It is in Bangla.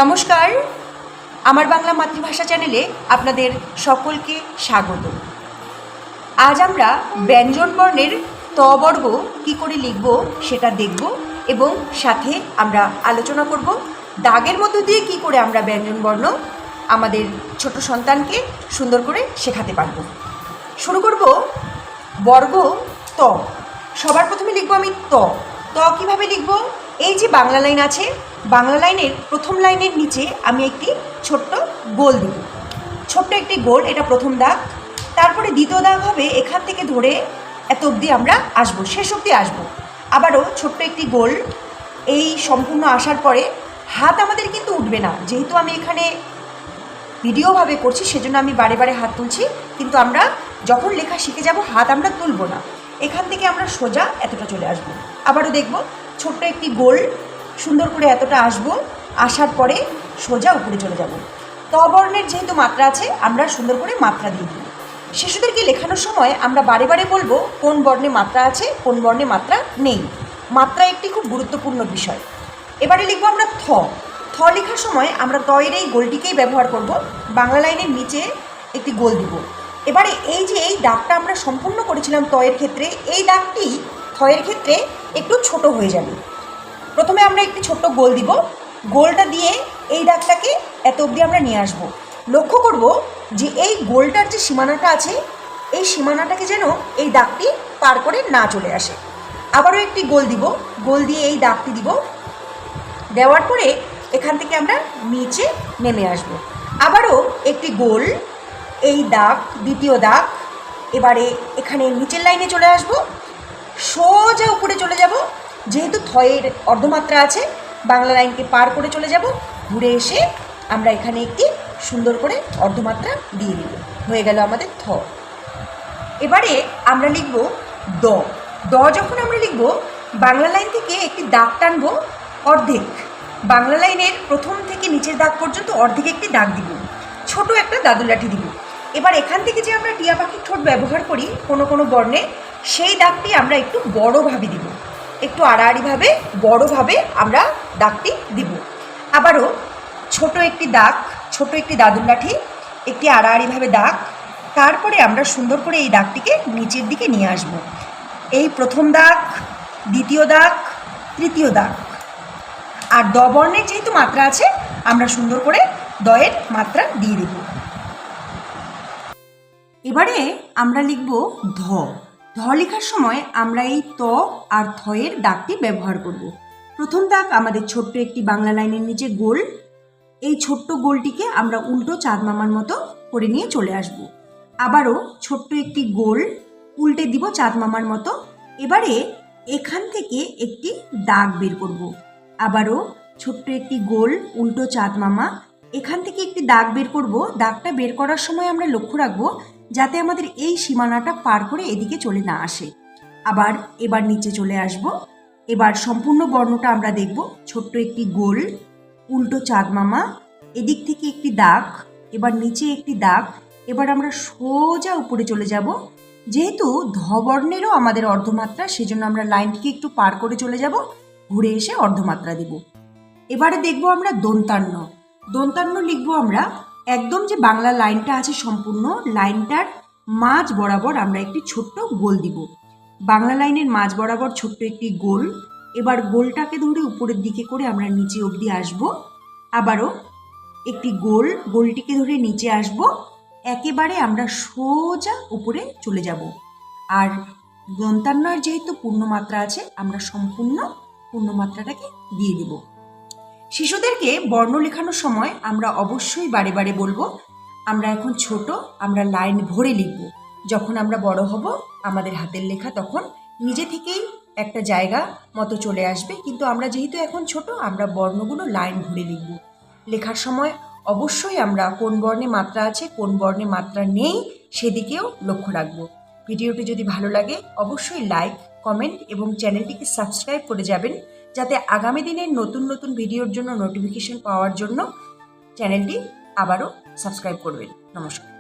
নমস্কার, আমার বাংলা মাতৃভাষা চ্যানেলে আপনাদের সকলকে স্বাগত। আজ আমরা ব্যঞ্জন বর্ণের ত বর্গ কী করে লিখব সেটা দেখব এবং সাথে আমরা আলোচনা করব দাগের মধ্য দিয়ে কী করে আমরা ব্যঞ্জন বর্ণ আমাদের ছোট সন্তানকে সুন্দর করে শেখাতে পারব। শুরু করব বর্গ ত। সবার প্রথমে লিখব আমি ত। ত কীভাবে লিখব? এই যে বাংলা লাইন আছে, বাংলা লাইনের প্রথম লাইনের নিচে আমি একটি ছোট্ট গোল দেব। ছোট্ট একটি গোল, এটা প্রথম দাগ। তারপরে দ্বিতীয় দাগ হবে এখান থেকে ধরে এত অবধি আমরা আসবো, শেষ অবধি আসবো। আবারও ছোট্ট একটি গোল। এই সম্পূর্ণ আসার পরে হাত আমাদের কিন্তু উঠবে না, যেহেতু আমি এখানে ভিডিওভাবে করছি সেজন্য আমি বারে বারে হাত তুলছি, কিন্তু আমরা যখন লেখা শিখে যাব হাত আমরা তুলব না। এখান থেকে আমরা সোজা এতটা চলে আসবো। আবারও দেখব ছোট্ট একটি গোল, সুন্দর করে এতটা আসবো, আসার পরে সোজা উপরে চলে যাব। ত বর্ণের যেহেতু মাত্রা আছে আমরা সুন্দর করে মাত্রা দিয়ে দিই। শিশুদেরকে লেখানোর সময় আমরা বারে বারে বলবো কোন বর্ণে মাত্রা আছে, কোন বর্ণে মাত্রা নেই। মাত্রা একটি খুব গুরুত্বপূর্ণ বিষয়। এবারে লিখবো আমরা থ। থ লেখার সময় আমরা তয়ের এই গোলটিকেই ব্যবহার করব। বাংলা লাইনের নিচে একটি গোল দিব। এবারে এই যে এই দাগটা আমরা সম্পূর্ণ করেছিলাম তয়ের ক্ষেত্রে, এই দাগটি থয়ের ক্ষেত্রে একটু ছোট হয়ে যাবে। প্রথমে আমরা একটি ছোট্ট গোল দিব। গোলটা দিয়ে এই দাগটাকে এত অবধি আমরা নিয়ে আসব। লক্ষ্য করব যে এই গোলটার যে সীমানাটা আছে, এই সীমানাটাকে যেন এই দাগটি পার করে না চলে আসে। আবারও একটি গোল দিব। গোল দিয়ে এই দাগটি দিব। দেওয়ার পরে এখান থেকে আমরা নিচে নেমে আসব। আবারও একটি গোল, এই দাগ, দ্বিতীয় দাগ। এবারে এখানে নিচের লাইনে চলে আসব, সোজা উপরে চলে যাব। যেহেতু থয়ের অর্ধমাত্রা আছে, বাংলা লাইনকে পার করে চলে যাব। ঘুরে এসে আমরা এখানে একটি সুন্দর করে অর্ধমাত্রা দিয়ে দিব। হয়ে গেল আমাদের থ। এবারে আমরা লিখব দ। দ যখন আমরা লিখব, বাংলা লাইন থেকে একটি দাগ টানবো অর্ধেক। বাংলা লাইনের প্রথম থেকে নিচের দাগ পর্যন্ত অর্ধেক একটি দাগ দিব, ছোট একটা দাদুর লাঠি দিব। এবার এখান থেকে যে আমরা টিয়া পাখির ঠোঁট ব্যবহার করি কোনো কোনো বর্ণে, সেই দাগটি আমরা একটু বড়োভাবে দিব, একটু আড়াআড়িভাবে বড়োভাবে আমরা দাগটি দিব। আবারও ছোট একটি দাগ, ছোট একটি দাদুর লাঠি, একটি আড়াআড়িভাবে দাগ। তারপরে আমরা সুন্দর করে এই দাগটিকে নিচের দিকে নিয়ে আসব। এই প্রথম দাগ, দ্বিতীয় দাগ, তৃতীয় দাগ। আর দ বর্ণের যেহেতু মাত্রা আছে আমরা সুন্দর করে দয়ের মাত্রা দিয়ে দেব। এবারে আমরা লিখব ধ। ধ লেখার সময় আমরা এই ত আর থয়ের দাগটি ব্যবহার করব। প্রথম দাগ আমাদের ছোট্ট একটি বাংলা লাইনের নিচে গোল। এই ছোট্ট গোলটিকে আমরা উল্টো চাঁদ মামার মতো করে নিয়ে চলে আসব। আবারও ছোট্ট একটি গোল, উল্টে দিব চাঁদ মামার মতো। এবারে এখান থেকে একটি দাগ বের করব। আবারও ছোট্ট একটি গোল, উল্টো চাঁদ মামা। এখান থেকে একটি দাগ বের করব। দাগটা বের করার সময় আমরা লক্ষ্য রাখবো যাতে আমাদের এই সীমানাটা পার করে এদিকে চলে না আসে। এবার নিচে চলে আসব। এবার সম্পূর্ণ বর্ণটা আমরা দেখব। ছোট্ট একটি গোল, উল্টো চাঁদ মামা, এদিক থেকে একটি দাগ, এবার নিচে একটি দাগ। এবার আমরা সোজা উপরে চলে যাব। যেহেতু ধ বর্ণেরও আমাদের অর্ধমাত্রা, সেজন্য আমরা লাইনটিকে একটু পার করে চলে যাব, ঘুরে এসে অর্ধমাত্রা দেব। এবারে দেখব আমরা দন্তান্ন। দন্তান্ন লিখব আমরা একদম যে বাংলা লাইনটা আছে সম্পূর্ণ লাইনটার মাঝ বরাবর আমরা একটি ছোট্ট গোল দিব। বাংলা লাইনের মাঝ বরাবর ছোট্ট একটি গোল। এবার গোলটাকে ধরে উপরের দিকে করে আমরা নিচে অবধি আসব। আবারও একটি গোল, গোলটিকে ধরে নিচে আসব। একেবারে আমরা সোজা উপরে চলে যাব। আর দন্তান্নর যেহেতু পূর্ণমাত্রা আছে আমরা সম্পূর্ণ পূর্ণমাত্রাটাকে দিয়ে দেব। শিশুদেরকে বর্ণ লেখানোর সময় আমরা অবশ্যই বারে বারে বলবো আমরা এখন ছোট, আমরা লাইন ভরে লিখব। যখন আমরা বড় হব আমাদের হাতের লেখা তখন নিজে থেকেই একটা জায়গা মতো চলে আসবে, কিন্তু আমরা যেহেতু এখন ছোট আমরা বর্ণগুলো লাইন ভরে লিখব। লেখার সময় অবশ্যই আমরা কোন বর্ণে মাত্রা আছে, কোন বর্ণে মাত্রা নেই সেদিকেও লক্ষ্য রাখব। ভিডিওটি যদি ভালো লাগে অবশ্যই লাইক, কমেন্ট এবং চ্যানেলটিকে সাবস্ক্রাইব করে যাবেন, যাতে আগামী দিনের নতুন নতুন ভিডিওর জন্য নোটিফিকেশন পাওয়ার জন্য চ্যানেলটি আবারও সাবস্ক্রাইব করবেন। নমস্কার।